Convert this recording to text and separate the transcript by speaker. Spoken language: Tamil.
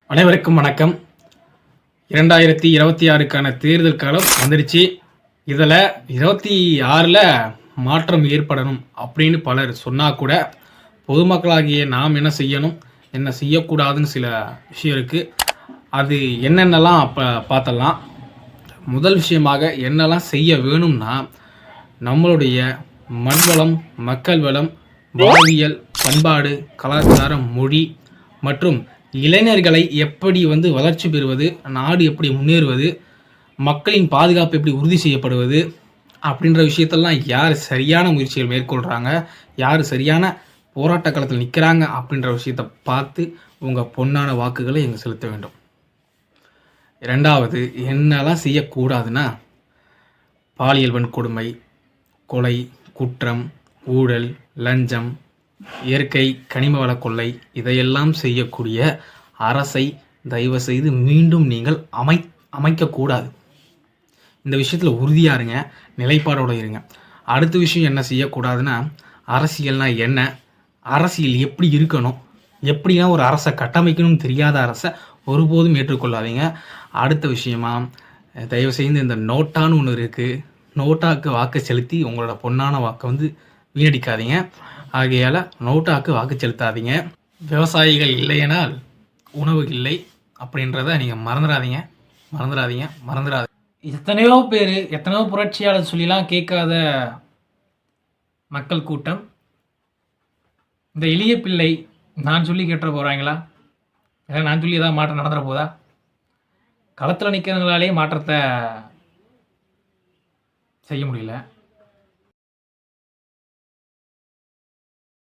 Speaker 1: அனைவருக்கும் வணக்கம். 2026க்கான தேர்தல் காலம் வந்துடுச்சு. இதில் 26ல் மாற்றம் ஏற்படணும் அப்படின்னு பலர் சொன்னால் கூட பொதுமக்களாகிய நாம் என்ன செய்யணும், என்ன செய்யக்கூடாதுன்னு சில விஷயம் இருக்குது. அது என்னென்னலாம் அப்போ பார்த்தலாம். முதல் விஷயமாக என்னெல்லாம் செய்ய வேணும்னா, நம்மளுடைய மண்வளம், மக்கள் வளம், வாழ்வியல், பண்பாடு, கலாச்சாரம், மொழி மற்றும் இளைஞர்களை எப்படி வளர்ச்சி பெறுவது, நாடு எப்படி முன்னேறுவது, மக்களின் பாதுகாப்பு எப்படி உறுதி செய்யப்படுவது அப்படின்ற விஷயத்தெல்லாம் யார் சரியான முயற்சிகள் மேற்கொள்கிறாங்க, யார் சரியான போராட்ட களத்தில் நிற்கிறாங்க அப்படின்ற விஷயத்தை பார்த்து உங்கள் பொன்னான வாக்குகளை எங்கே செலுத்த வேண்டும். இரண்டாவது, என்னெல்லாம் செய்யக்கூடாதுன்னா, பாலியல் வன்கொடுமை, கொலை, குற்றம், ஊழல், லஞ்சம், இயற்கை கனிம வள கொள்ளை இதையெல்லாம் செய்யக்கூடிய அரசை தயவு செய்து மீண்டும் நீங்கள் அமைக்கக்கூடாது. இந்த விஷயத்தில் உறுதியாக இருங்க, நிலைப்பாடோடு இருங்க. அடுத்த விஷயம் என்ன செய்யக்கூடாதுன்னா, அரசியல்னா என்ன, அரசியல் எப்படி இருக்கணும், எப்படின்னா ஒரு அரசை கட்டமைக்கணும்னு தெரியாத அரசை ஒருபோதும் ஏற்றுக்கொள்ளாதீங்க. அடுத்த விஷயமா, தயவு செய்து இந்த நோட்டான்னு ஒன்று இருக்குது, நோட்டாக்கு வாக்கு செலுத்தி உங்களோட பொன்னான வாக்கை வீணடிக்காதீங்க. ஆகையால் நோட்டாக்கு வாக்கு செலுத்தாதீங்க. விவசாயிகள் இல்லையனால் உணவு இல்லை அப்படின்றத நீங்கள் மறந்துடாதீங்க. எத்தனையோ பேர், எத்தனையோ புரட்சியாளர் சொல்லிலாம் கேட்காத மக்கள் கூட்டம் இந்த எளிய பிள்ளை நான் சொல்லி கேட்டுற போகிறாங்களா, இல்லை நான் சொல்லி ஏதாவது மாற்றம் நடந்துட போதா? களத்தில் நிற்கிறவங்களாலே மாற்றத்தை செய்ய முடியல.